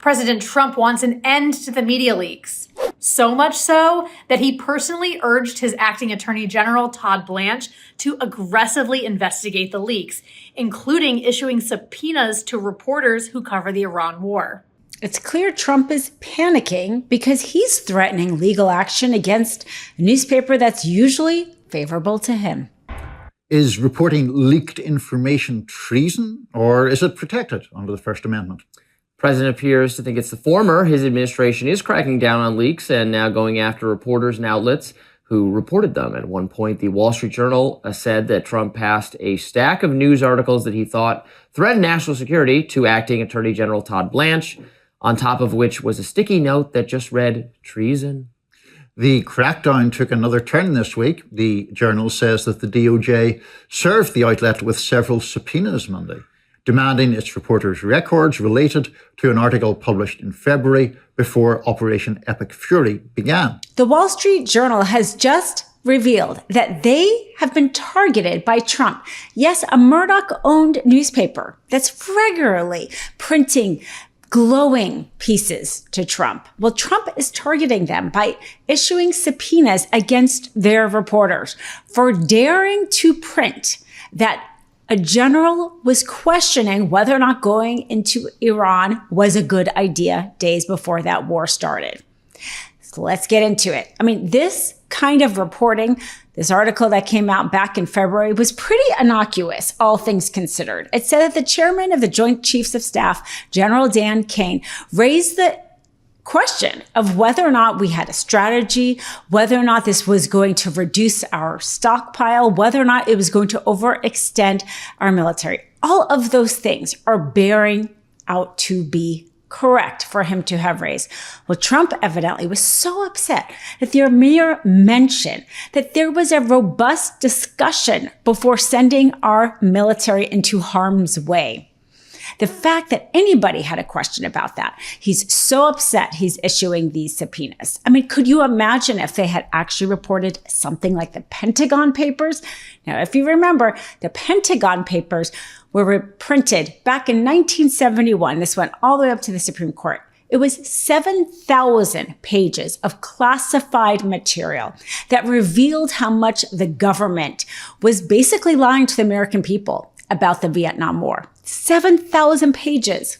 President Trump wants an end to the media leaks. So much so that he personally urged his acting Attorney General, Todd Blanche, to aggressively investigate the leaks, including issuing subpoenas to reporters who cover the Iran war. It's clear Trump is panicking because he's threatening legal action against a newspaper that's usually favorable to him. Is reporting leaked information treason, or is it protected under the First Amendment? The president appears to think it's the former. His administration is cracking down on leaks and now going after reporters and outlets who reported them. At one point, the Wall Street Journal said that Trump passed a stack of news articles that he thought threatened national security to acting Attorney General Todd Blanche, on top of which was a sticky note that just read treason. The crackdown took another turn this week. The Journal says that the DOJ served the outlet with several subpoenas Monday, demanding its reporters' records related to an article published in February before Operation Epic Fury began. The Wall Street Journal has just revealed that they have been targeted by Trump. Yes, a Murdoch-owned newspaper that's regularly printing glowing pieces to Trump. Well, Trump is targeting them by issuing subpoenas against their reporters for daring to print that a general was questioning whether or not going into Iran was a good idea days before that war started. So let's get into it. I mean, this kind of reporting, this article that came out back in February, was pretty innocuous, all things considered. It said that the chairman of the Joint Chiefs of Staff, General Dan Kane, raised the question of whether or not we had a strategy, whether or not this was going to reduce our stockpile, whether or not it was going to overextend our military. All of those things are bearing out to be correct for him to have raised. Well, Trump evidently was so upset that the mere mention that there was a robust discussion before sending our military into harm's way. The fact that anybody had a question about that, he's so upset he's issuing these subpoenas. I mean, could you imagine if they had actually reported something like the Pentagon Papers? Now, if you remember, the Pentagon Papers were printed back in 1971. This went all the way up to the Supreme Court. It was 7,000 pages of classified material that revealed how much the government was basically lying to the American people about the Vietnam War. 7,000 pages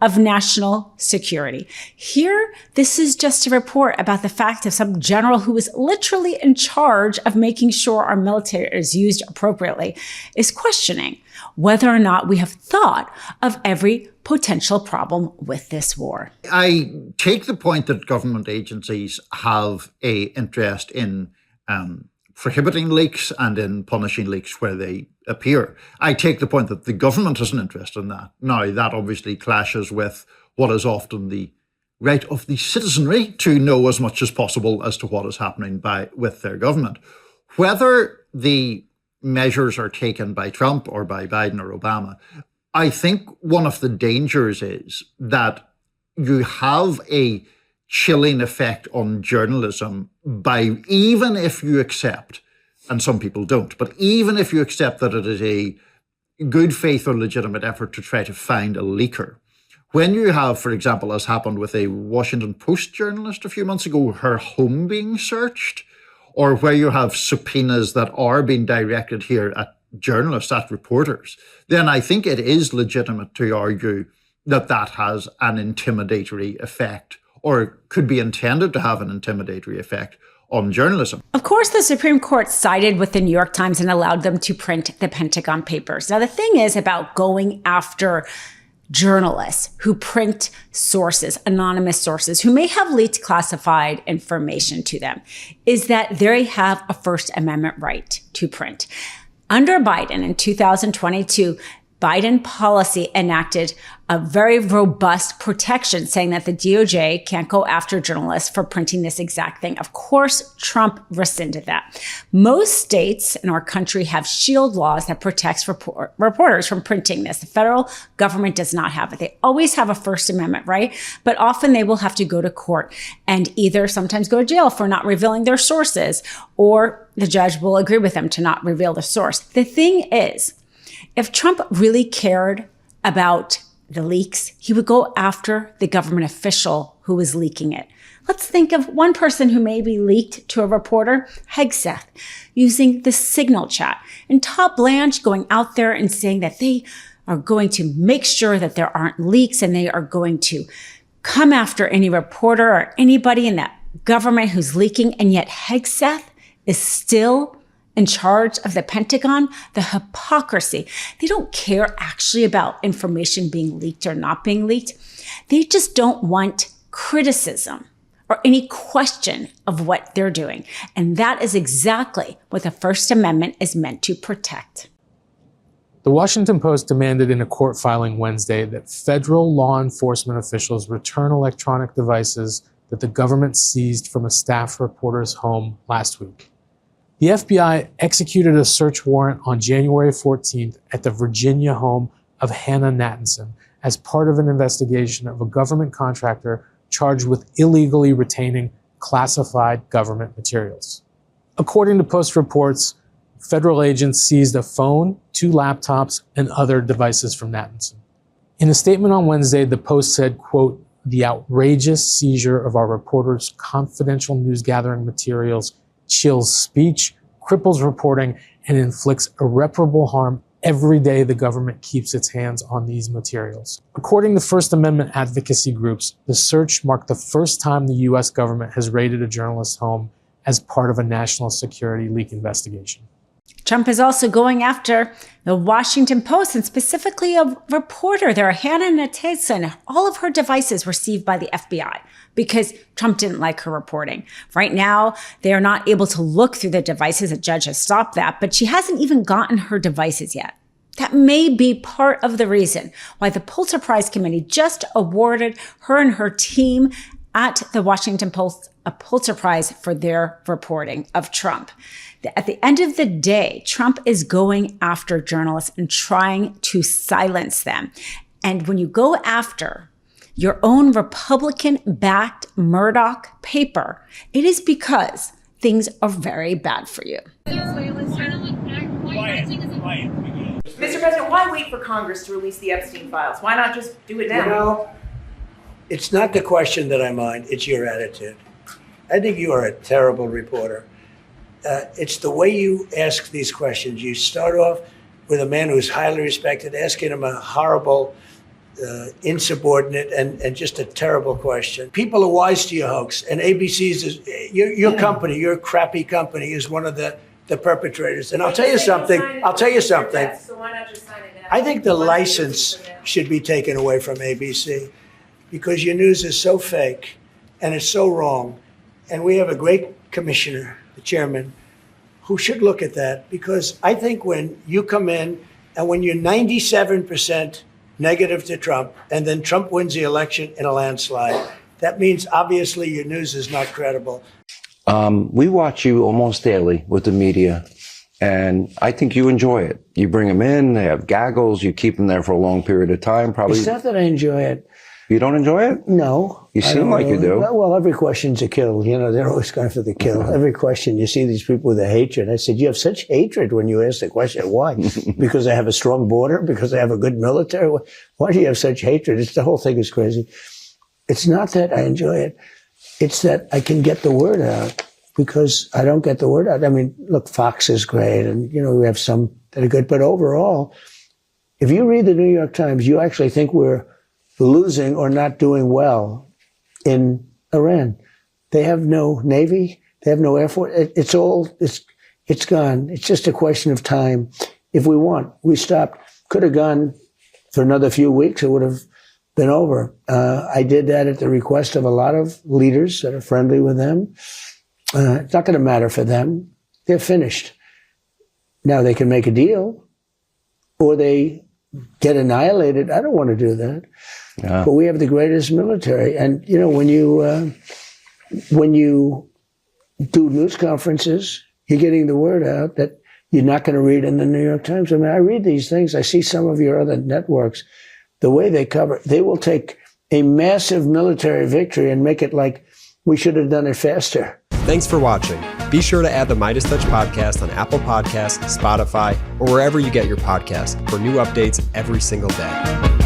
of national security. Here, this is just a report about the fact of some general who was literally in charge of making sure our military is used appropriately, is questioning whether or not we have thought of every potential problem with this war. I take the point that government agencies have an interest in prohibiting leaks and in punishing leaks where they appear. I take the point that the government has an interest in that. Now, that obviously clashes with what is often the right of the citizenry to know as much as possible as to what is happening with their government. Whether the measures are taken by Trump or by Biden or Obama, I think one of the dangers is that you have a chilling effect on journalism by, even if you accept, and some people don't, but even if you accept that it is a good faith or legitimate effort to try to find a leaker, when you have, for example, as happened with a Washington Post journalist a few months ago, her home being searched, or where you have subpoenas that are being directed here at journalists, at reporters, then I think it is legitimate to argue that that has an intimidatory effect, or could be intended to have an intimidatory effect on journalism. Of course, the Supreme Court sided with the New York Times and allowed them to print the Pentagon Papers. Now, the thing is about going after journalists who print sources, anonymous sources, who may have leaked classified information to them, is that they have a First Amendment right to print. Under Biden in 2022, Biden policy enacted a very robust protection saying that the DOJ can't go after journalists for printing this exact thing. Of course, Trump rescinded that. Most states in our country have shield laws that protects reporters from printing this. The federal government does not have it. They always have a First Amendment right, but often they will have to go to court and either sometimes go to jail for not revealing their sources, or the judge will agree with them to not reveal the source. The thing is, if Trump really cared about the leaks, he would go after the government official who was leaking it. Let's think of one person who maybe leaked to a reporter, Hegseth, using the Signal chat, and Todd Blanche going out there and saying that they are going to make sure that there aren't leaks and they are going to come after any reporter or anybody in that government who's leaking. And yet Hegseth is still in charge of the Pentagon. The hypocrisy. They don't care actually about information being leaked or not being leaked. They just don't want criticism or any question of what they're doing. And that is exactly what the First Amendment is meant to protect. The Washington Post demanded in a court filing Wednesday that federal law enforcement officials return electronic devices that the government seized from a staff reporter's home last week. The FBI executed a search warrant on January 14th at the Virginia home of Hannah Nathanson as part of an investigation of a government contractor charged with illegally retaining classified government materials. According to Post reports, federal agents seized a phone, 2 laptops, and other devices from Nathanson. In a statement on Wednesday, the Post said, quote, "The outrageous seizure of our reporters' confidential news gathering materials chills speech, cripples reporting, and inflicts irreparable harm every day the government keeps its hands on these materials." According to First Amendment advocacy groups, the search marked the first time the U.S. government has raided a journalist's home as part of a national security leak investigation. Trump is also going after the Washington Post and specifically a reporter there, Hannah Nathanson. All of her devices were seized by the FBI because Trump didn't like her reporting. Right now, they are not able to look through the devices. A judge has stopped that, but she hasn't even gotten her devices yet. That may be part of the reason why the Pulitzer Prize Committee just awarded her and her team at the Washington Post a Pulitzer Prize for their reporting of Trump. At the end of the day, Trump is going after journalists and trying to silence them. And when you go after your own Republican-backed Murdoch paper, it is because things are very bad for you. Mr. President, why wait for Congress to release the Epstein files? Why not just do it now? You know, it's not the question that I mind, it's your attitude. I think you are a terrible reporter. It's the way you ask these questions. You start off with a man who's highly respected, asking him a horrible, insubordinate, and just a terrible question. People are wise to your hoax, and ABC's your company, your crappy company, is one of the perpetrators. And I'll tell you something. So why not just sign it now? I think the license should be taken away from ABC because your news is so fake and it's so wrong. And we have a great commissioner, the chairman, who should look at that, because I think when you come in and when you're 97% negative to Trump and then Trump wins the election in a landslide, that means obviously your news is not credible. We watch you almost daily with the media, and I think you enjoy it. You bring them in, they have gaggles, you keep them there for a long period of time. Probably. It's not that I enjoy it. You don't enjoy it? No. You seem like you do. Well, every question's a kill. You know, they're always going for the kill. Every question, you see these people with a hatred. I said, you have such hatred when you ask the question. Why? Because they have a strong border? Because they have a good military? Why do you have such hatred? The whole thing is crazy. It's not that I enjoy it. It's that I can get the word out, because I don't get the word out. I mean, look, Fox is great, and, you know, we have some that are good. But overall, if you read the New York Times, you actually think we're losing or not doing well in Iran. They have no Navy. They have no Air Force. It's gone. It's just a question of time. If we want, we stopped. Could have gone for another few weeks. It would have been over. I did that at the request of a lot of leaders that are friendly with them. It's not going to matter for them. They're finished. Now they can make a deal or they get annihilated. I don't want to do that. Yeah. But we have the greatest military. And, you know, when you do news conferences, you're getting the word out that you're not going to read in the New York Times. I mean, I read these things. I see some of your other networks, the way they cover, they will take a massive military victory and make it like we should have done it faster. Thanks for watching. Be sure to add the MeidasTouch podcast on Apple Podcasts, Spotify, or wherever you get your podcasts for new updates every single day.